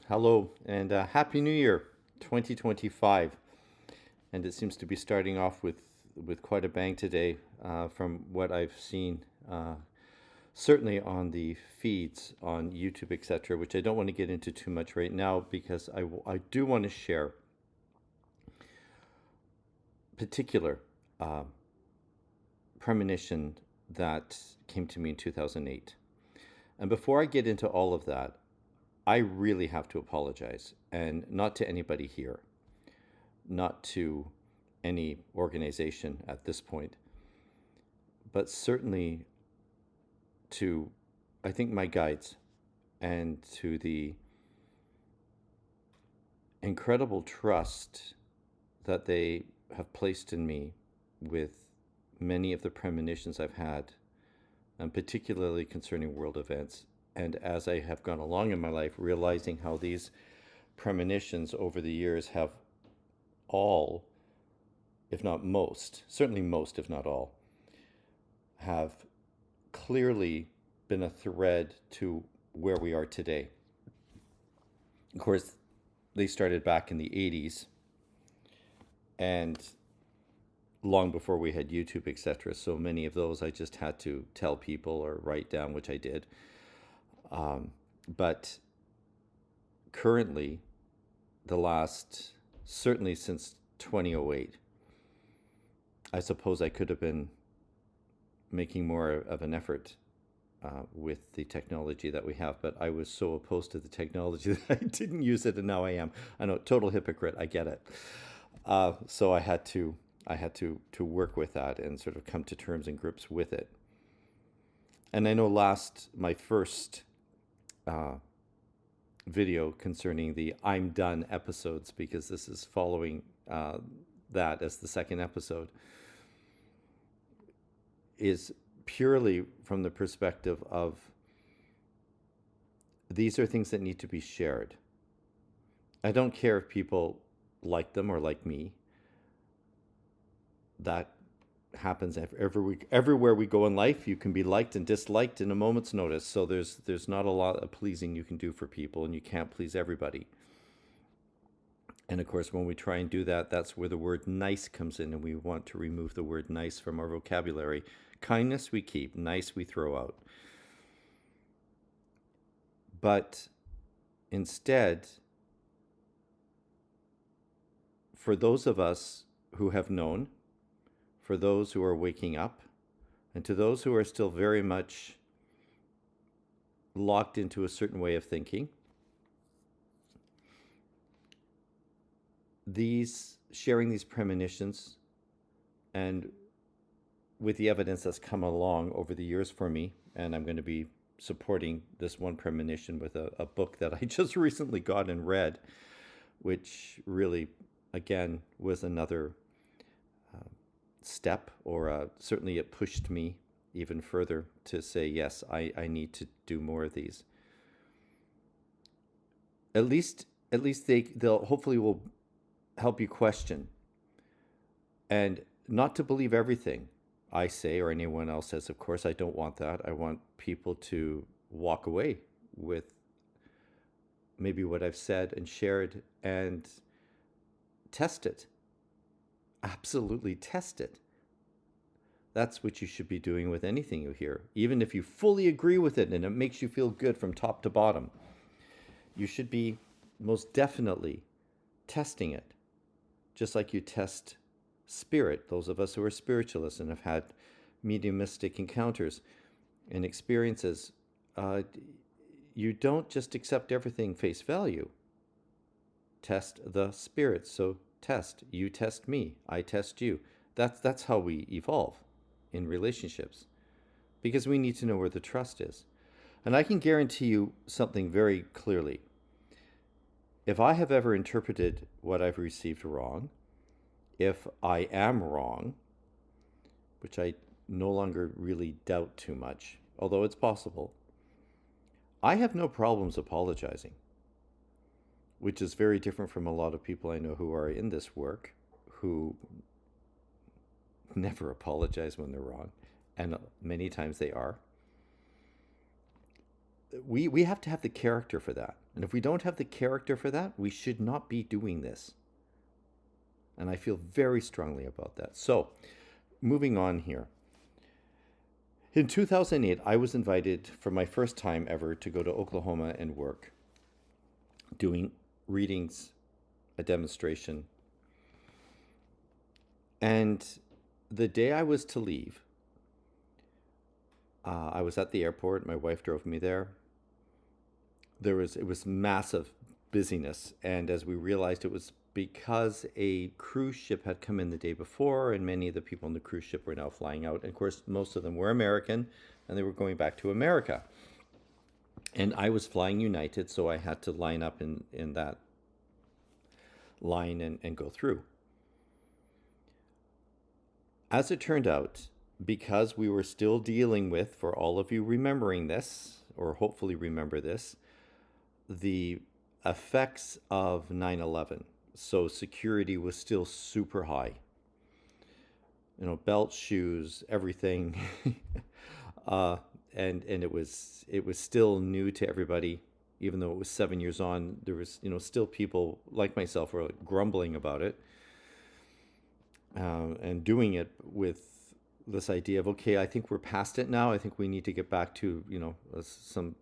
Hello and Happy New Year 2025. And it seems to be starting off with quite a bang today from what I've seen, certainly on the feeds on YouTube, etc., which I don't want to get into too much right now because I do want to share particular uh, premonition that came to me in 2008. And before I get into all of that, I really have to apologize, and not to anybody here, not to any organization at this point, but certainly to, I think, my guides and to the incredible trust that they have placed in me with many of the premonitions I've had, and particularly concerning world events. And as I have gone along in my life, realizing how these premonitions over the years have all, if not most, certainly most, if not all, have clearly been a thread to where we are today. Of course, they started back in the 80s and long before we had YouTube, etc. So many of those I just had to tell people or write down, which I did. But currently, the last, certainly since 2008, I suppose I could have been making more of an effort with the technology that we have, but I was so opposed to the technology that I didn't use it, and now I am. I know, total hypocrite. I get it. So I had to work with that and sort of come to terms and grips with it. And I know my first video concerning the I'm done episodes, because this is following that as the second episode, is purely from the perspective of these are things that need to be shared. I don't care if people like them or like me. That happens everywhere we go in life. You can be liked and disliked in a moment's notice. So there's not a lot of pleasing you can do for people, and you can't please everybody. And of course, when we try and do that, that's where the word nice comes in, and we want to remove the word nice from our vocabulary. Kindness we keep, nice we throw out. But instead, for those of us who have known, for those who are waking up, and to those who are still very much locked into a certain way of thinking, sharing these premonitions, and with the evidence that's come along over the years for me, and I'm going to be supporting this one premonition with a book that I just recently got and read, which really, again, was another step, or certainly it pushed me even further to say, yes, I need to do more of these. At least they'll hopefully will help you question, and not to believe everything I say or anyone else says. Of course, I don't want that. I want people to walk away with maybe what I've said and shared, and test it. Absolutely test it. That's what you should be doing with anything you hear. Even if you fully agree with it and it makes you feel good from top to bottom, you should be most definitely testing it. Just like you test spirit, those of us who are spiritualists and have had mediumistic encounters and experiences, you don't just accept everything face value. Test the spirits. So you test me, I test you. That's how we evolve in relationships, because we need to know where the trust is. And I can guarantee you something very clearly. If I have ever interpreted what I've received wrong, if I am wrong, which I no longer really doubt too much, although it's possible, I have no problems apologizing, which is very different from a lot of people I know who are in this work, who never apologize when they're wrong, and many times they are. we have to have the character for that. And if we don't have the character for that, we should not be doing this. And I feel very strongly about that. So, moving on here. In 2008, I was invited for my first time ever to go to Oklahoma and work, doing readings, a demonstration. And the day I was to leave, I was at the airport. My wife drove me there. It was massive busyness, and as we realized, it was because a cruise ship had come in the day before, and many of the people on the cruise ship were now flying out. And of course, most of them were American, and they were going back to America. And I was flying United, so I had to line up in that line and go through. As it turned out, because we were still dealing with, for all of you remembering this, or hopefully remember this, the effects of 9/11. So security was still super high. You know, belts, shoes, everything. And it was still new to everybody, even though it was 7 years on. There was, still people like myself were grumbling about it, and doing it with this idea of, okay, I think we're past it now. I think we need to get back to, some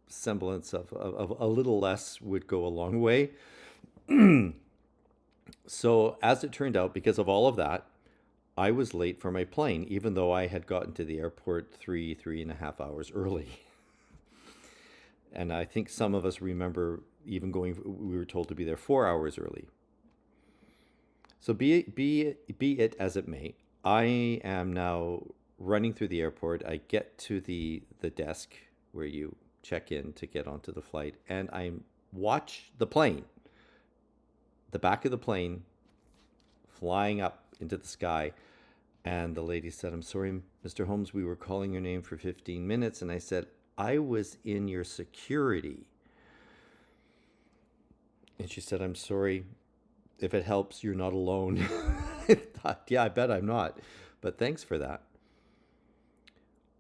semblance of a little less would go a long way. So as it turned out, because of all of that, I was late for my plane, even though I had gotten to the airport 3.5 hours early. And I think some of us remember even we were told to be there 4 hours early. So be it as it may, I am now running through the airport. I get to the desk where you check in to get onto the flight, and I watch the plane, the back of the plane, flying up into the sky. And the lady said, "I'm sorry, Mr. Holmes, we were calling your name for 15 minutes. And I said, "I was in your security." And she said, "I'm sorry. If it helps, you're not alone." I thought, yeah, I bet I'm not. But thanks for that.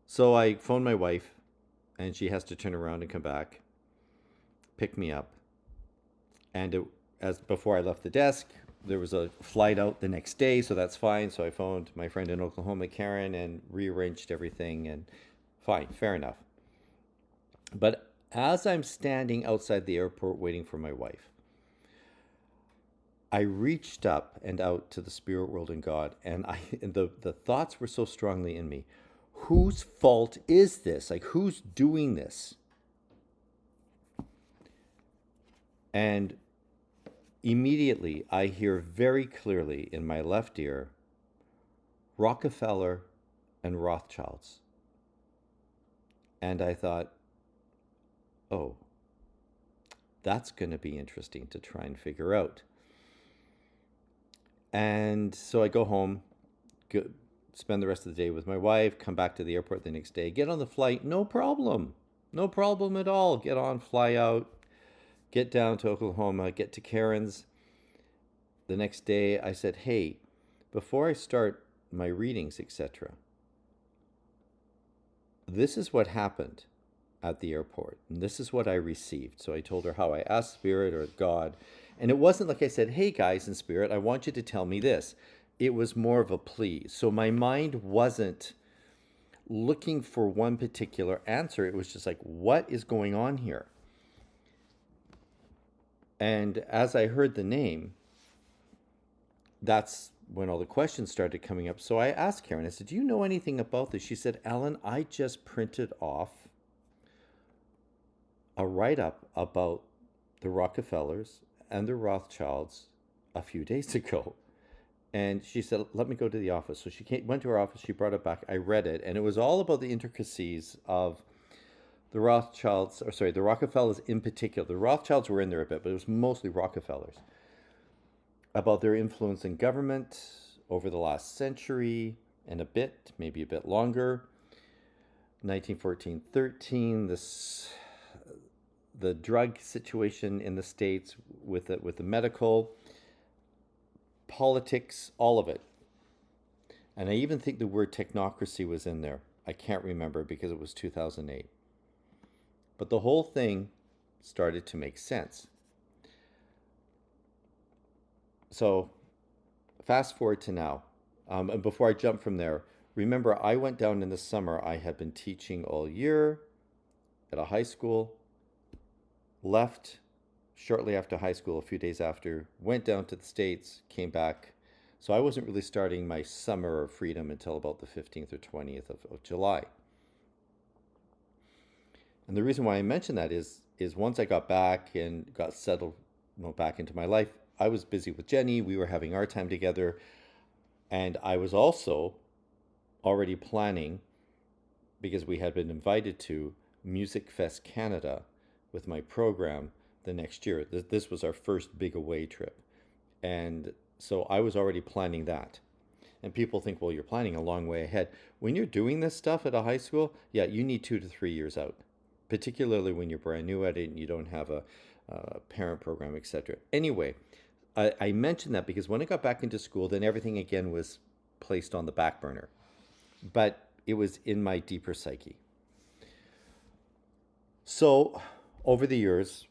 So I phoned my wife, and she has to turn around and come back, pick me up. And as before I left the desk, there was a flight out the next day, so that's fine. So I phoned my friend in Oklahoma, Karen, and rearranged everything, and fine, fair enough. But as I'm standing outside the airport waiting for my wife, I reached up and out to the spirit world and God, and the thoughts were so strongly in me. Whose fault is this? Like, who's doing this? And immediately, I hear very clearly in my left ear, Rockefeller and Rothschilds. And I thought, oh, that's going to be interesting to try and figure out. And so I go home, spend the rest of the day with my wife, come back to the airport the next day, get on the flight, no problem. No problem at all. Get on, fly out, get down to Oklahoma, get to Karen's. The next day I said, hey, before I start my readings, etc., this is what happened at the airport, and this is what I received. So I told her how I asked Spirit or God, and it wasn't like I said, hey guys in Spirit, I want you to tell me this. It was more of a plea. So my mind wasn't looking for one particular answer. It was just like, what is going on here? And as I heard the name, that's when all the questions started coming up. So I asked Karen, I said, do you know anything about this? She said, Alan, I just printed off a write-up about the Rockefellers and the Rothschilds a few days ago. And she said, let me go to the office. So she went to her office, she brought it back, I read it, and it was all about the intricacies of the Rothschilds, or sorry, the Rockefellers in particular. The Rothschilds were in there a bit, but it was mostly Rockefellers. About their influence in government over the last century and a bit, maybe a bit longer. 1914-13, the drug situation in the States with the medical, politics, all of it. And I even think the word technocracy was in there. I can't remember because it was 2008. But the whole thing started to make sense. So fast forward to now. And before I jump from there, remember I went down in the summer. I had been teaching all year at a high school, left shortly after high school, a few days after, went down to the States, came back. So I wasn't really starting my summer of freedom until about the 15th or 20th of July. And the reason why I mention that is once I got back and got settled, back into my life, I was busy with Jenny. We were having our time together, and I was also already planning, because we had been invited to Music Fest Canada with my program the next year. This was our first big away trip. And so I was already planning that. And people think, well, you're planning a long way ahead. When you're doing this stuff at a high school, yeah, you need 2 to 3 years out, particularly when you're brand new at it and you don't have a parent program, etc. Anyway, I mentioned that because when I got back into school, then everything again was placed on the back burner. But it was in my deeper psyche. So over the years,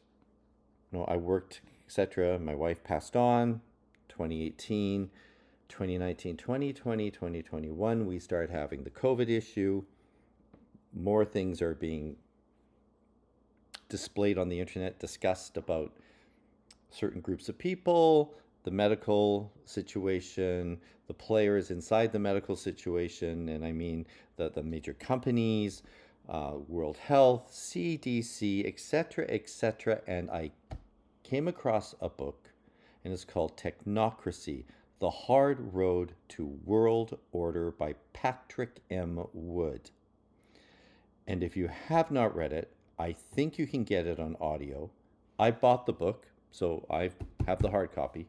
I worked, etc. My wife passed on, 2018, 2019, 2020, 2021, we started having the COVID issue. More things are being displayed on the internet, discussed about certain groups of people, the medical situation, the players inside the medical situation, and I mean the major companies, World Health, CDC, etc., etc. And I came across a book, and it's called Technocracy, The Hard Road to World Order by Patrick M. Wood. And if you have not read it, I think you can get it on audio. I bought the book, so I have the hard copy.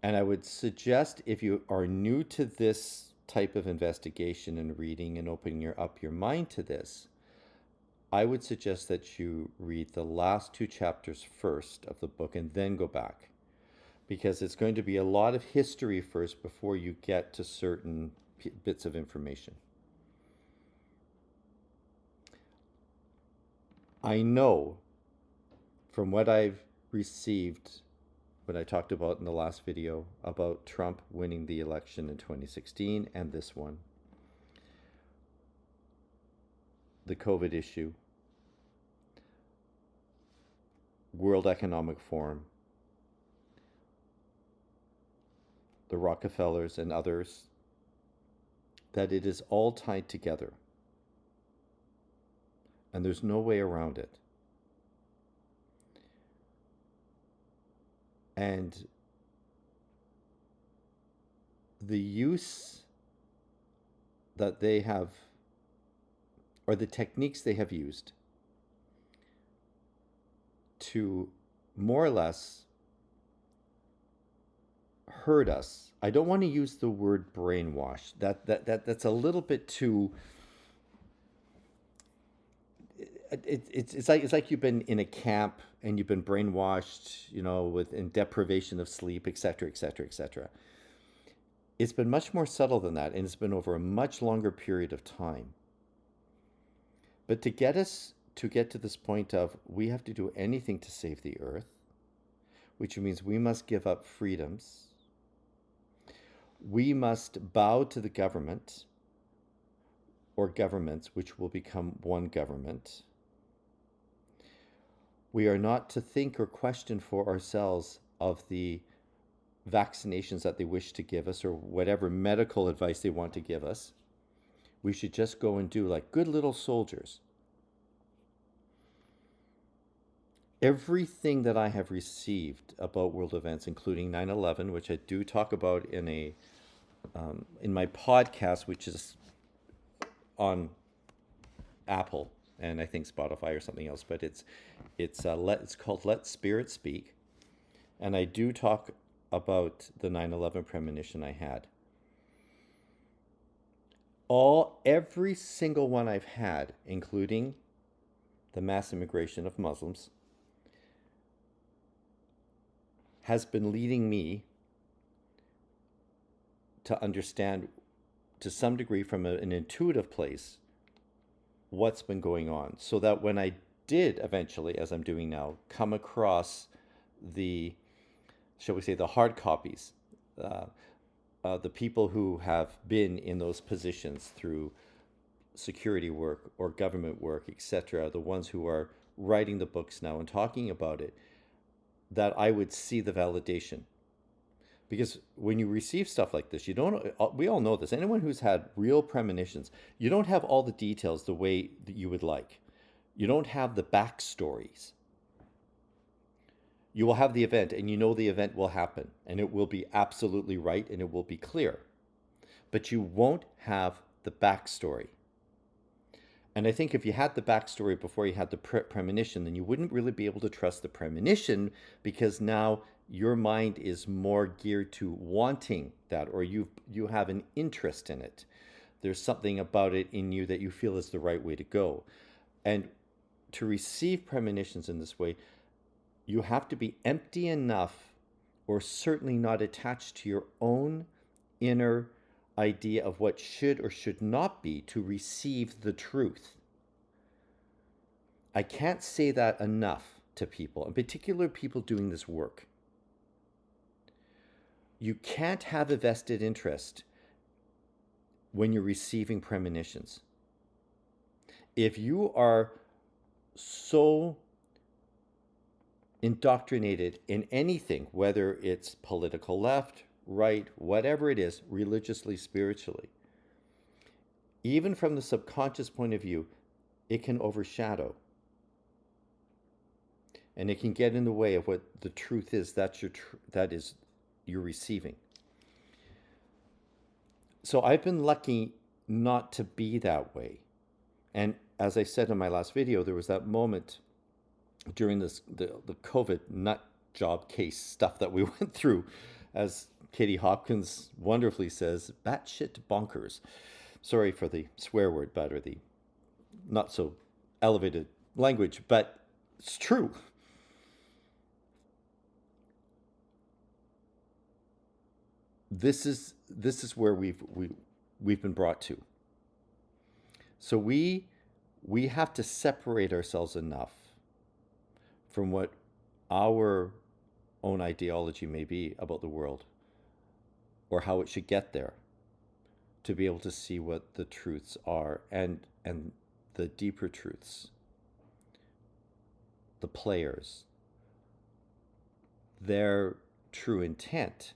And I would suggest, if you are new to this type of investigation and reading and opening up your mind to this, I would suggest that you read the last 2 chapters first of the book and then go back, because it's going to be a lot of history first before you get to certain bits of information. I know from what I've received, what I talked about in the last video about Trump winning the election in 2016 and this one, the COVID issue, World Economic Forum, the Rockefellers and others, that it is all tied together. And there's no way around it. And the use that they have, or the techniques they have used to more or less hurt us. I don't want to use the word brainwash. That's a little bit too. It's like you've been in a camp and you've been brainwashed, with in deprivation of sleep, etc., etc., etc. It's been much more subtle than that, and it's been over a much longer period of time. But to get to this point of we have to do anything to save the earth, which means we must give up freedoms. We must bow to the government or governments, which will become one government. We are not to think or question for ourselves of the vaccinations that they wish to give us or whatever medical advice they want to give us. We should just go and do like good little soldiers. Everything that I have received about world events, including 9/11, which I do talk about in my podcast, which is on Apple and I think Spotify or something else, but it's called Let Spirit Speak, and I do talk about the 9/11 premonition I had. Every single one I've had, including the mass immigration of Muslims, has been leading me to understand to some degree from an intuitive place what's been going on, so that when I did eventually, as I'm doing now, come across the, shall we say, the hard copies, uh, the people who have been in those positions through security work or government work, etc., the ones who are writing the books now and talking about it, that I would see the validation. Because when you receive stuff like this, you don't, we all know this. Anyone who's had real premonitions, you don't have all the details the way that you would like. You don't have the backstories. You will have the event, and you know the event will happen, and it will be absolutely right, and it will be clear. But you won't have the backstory. And I think if you had the backstory before you had the premonition, then you wouldn't really be able to trust the premonition, because now your mind is more geared to wanting that, or you have an interest in it. There's something about it in you that you feel is the right way to go. And to receive premonitions in this way, you have to be empty enough, or certainly not attached to your own inner idea of what should or should not be, to receive the truth. I can't say that enough to people, in particular people doing this work. You can't have a vested interest when you're receiving premonitions. If you are so indoctrinated in anything, whether it's political left, right, whatever it is, religiously, spiritually, even from the subconscious point of view, it can overshadow. And it can get in the way of what the truth is that you're receiving. So I've been lucky not to be that way. And as I said in my last video, there was that moment during the COVID nut job case stuff that we went through, as Katie Hopkins wonderfully says, batshit bonkers. Sorry for the swear word, but, or the not so elevated language, but it's true. This is where we've been brought to. So we have to separate ourselves enough from what our own ideology may be about the world, or how it should get there, to be able to see what the truths are, and the deeper truths, the players, their true intent,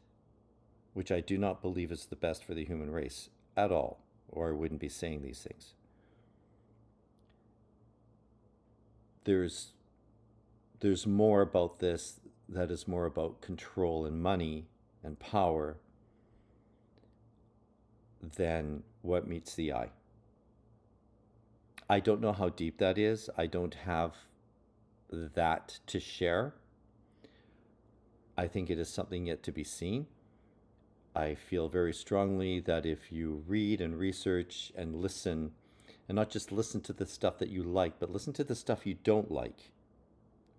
which I do not believe is the best for the human race at all, or I wouldn't be saying these things. There's more about this that is more about control and money and power than what meets the eye. I don't know how deep that is. I don't have that to share. I think it is something yet to be seen. I feel very strongly that if you read and research and listen, and not just listen to the stuff that you like, but listen to the stuff you don't like.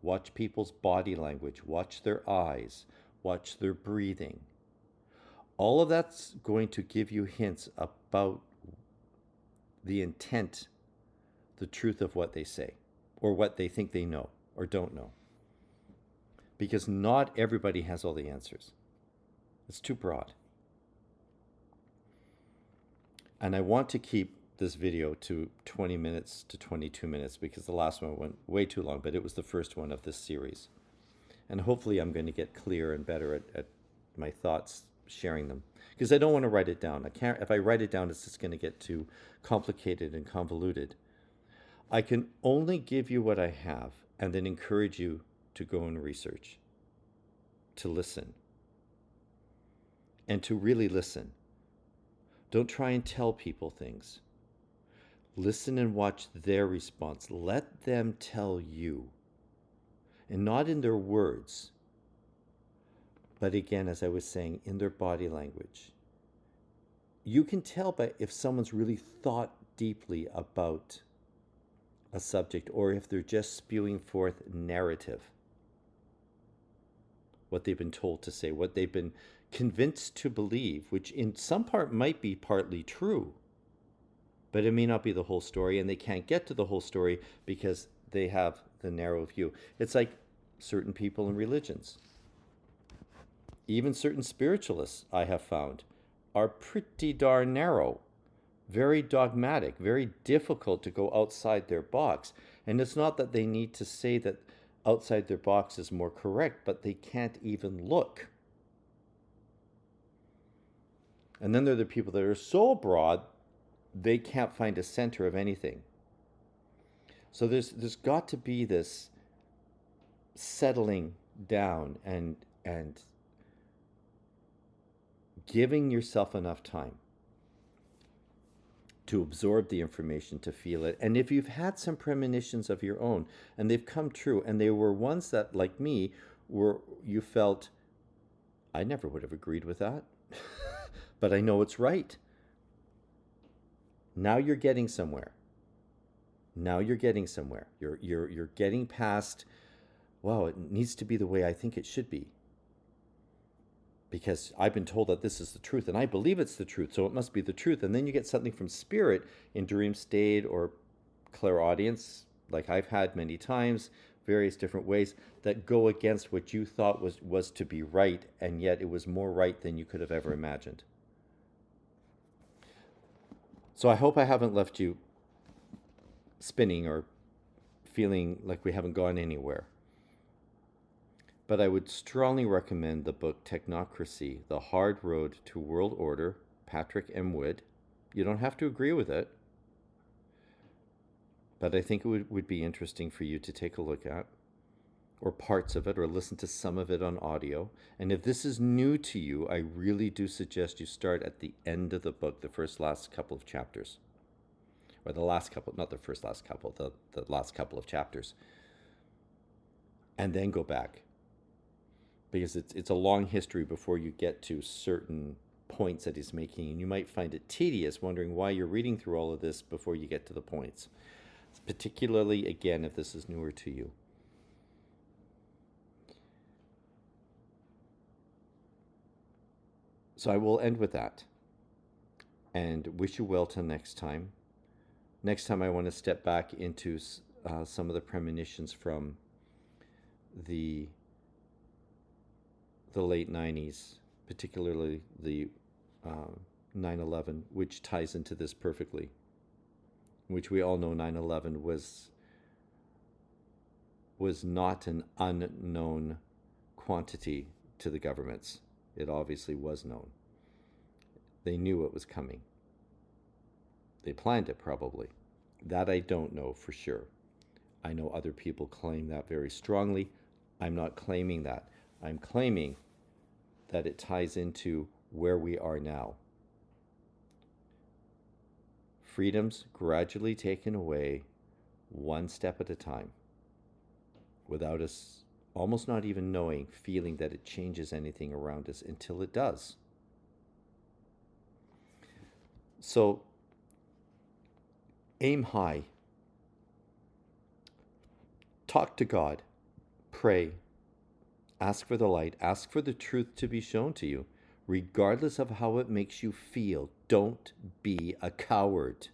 Watch people's body language, watch their eyes, watch their breathing. All of that's going to give you hints about the intent, the truth of what they say, or what they think they know or don't know. Because not everybody has all the answers. It's too broad. And I want to keep this video to 20 minutes to 22 minutes, because the last one went way too long, but it was the first one of this series. And hopefully I'm going to get clearer and better at my thoughts, sharing them. Because I don't want to write it down. I can't. If I write it down, it's just going to get too complicated and convoluted. I can only give you what I have, and then encourage you to go and research, to listen, and to really listen. Don't try and tell people things. Listen and watch their response. Let them tell you. And not in their words, but again, as I was saying, in their body language. You can tell by if someone's really thought deeply about a subject, or if they're just spewing forth narrative. What they've been told to say, what they've been convinced to believe, which in some part might be partly true. but it may not be the whole story, and they can't get to the whole story because they have the narrow view. It's like certain people in religions, even certain spiritualists, I have found, are pretty darn narrow, very dogmatic, very difficult to go outside their box. And it's not that they need to say that outside their box is more correct, but they can't even look. And then there are the people that are so broad, they can't find a center of anything. So there's got to be this settling down and giving yourself enough time to absorb the information, to feel it. And if you've had some premonitions of your own and they've come true, and they were ones that, like me, were you felt, I never would have agreed with that, but I know it's right. Now you're getting somewhere. Now you're getting somewhere. You're getting past, wow, it needs to be the way I think it should be. Because I've been told that this is the truth, and I believe it's the truth, so it must be the truth. And then you get something from spirit in dream state or clairaudience, like I've had many times, various different ways, that go against what you thought was to be right, and yet it was more right than you could have ever imagined. So I hope I haven't left you spinning or feeling like we haven't gone anywhere. But I would strongly recommend the book Technocracy, The Hard Road to World Order, Patrick M. Wood. You don't have to agree with it, but I think it would be interesting for you to take a look at, or parts of it, or listen to some of it on audio. And if this is new to you, I really do suggest you start at the end of the book, the last couple of chapters. Or the last couple, not the last couple, the last couple of chapters. And then go back. Because it's a long history before you get to certain points that he's making. And you might find it tedious, wondering why you're reading through all of this before you get to the points. Particularly, again, if this is newer to you. So I will end with that. And wish you well till next time. Next time I want to step back into some of the premonitions from the late 90s, particularly the 9/11, which ties into this perfectly, which we all know 9/11 was not an unknown quantity to the governments. It obviously was known. They knew it was coming. They planned it, probably. That I don't know for sure. I know other people claim that very strongly. I'm not claiming that. I'm claiming that it ties into where we are now. Freedoms gradually taken away, one step at a time, without us almost not even knowing, feeling that it changes anything around us until it does. So, aim high. Talk to God. Pray. Ask for the light. Ask for the truth to be shown to you, regardless of how it makes you feel. Don't be a coward.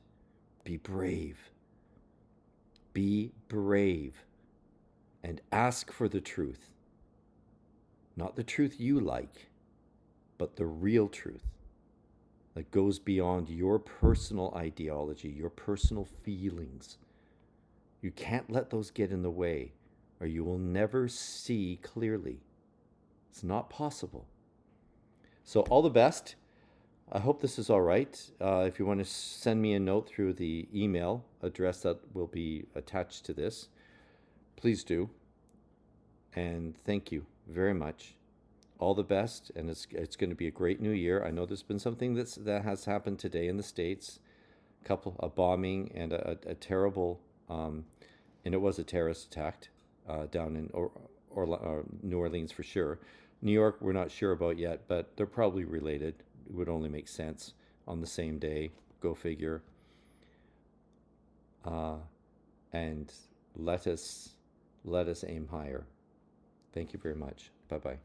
Be brave. Be brave. And ask for the truth. Not the truth you like, but the real truth that goes beyond your personal ideology, your personal feelings. You can't let those get in the way, or you will never see clearly. It's not possible. So all the best. I hope this is all right. If you want to send me a note through the email address that will be attached to this, please do. And thank you very much. All the best, and it's going to be a great new year. I know there's been something that has happened today in the States, a bombing and a terrible, and it was a terrorist attack down in New Orleans for sure. New York, we're not sure about yet, but they're probably related. It would only make sense on the same day. Go figure. And let us aim higher. Thank you very much. Bye-bye.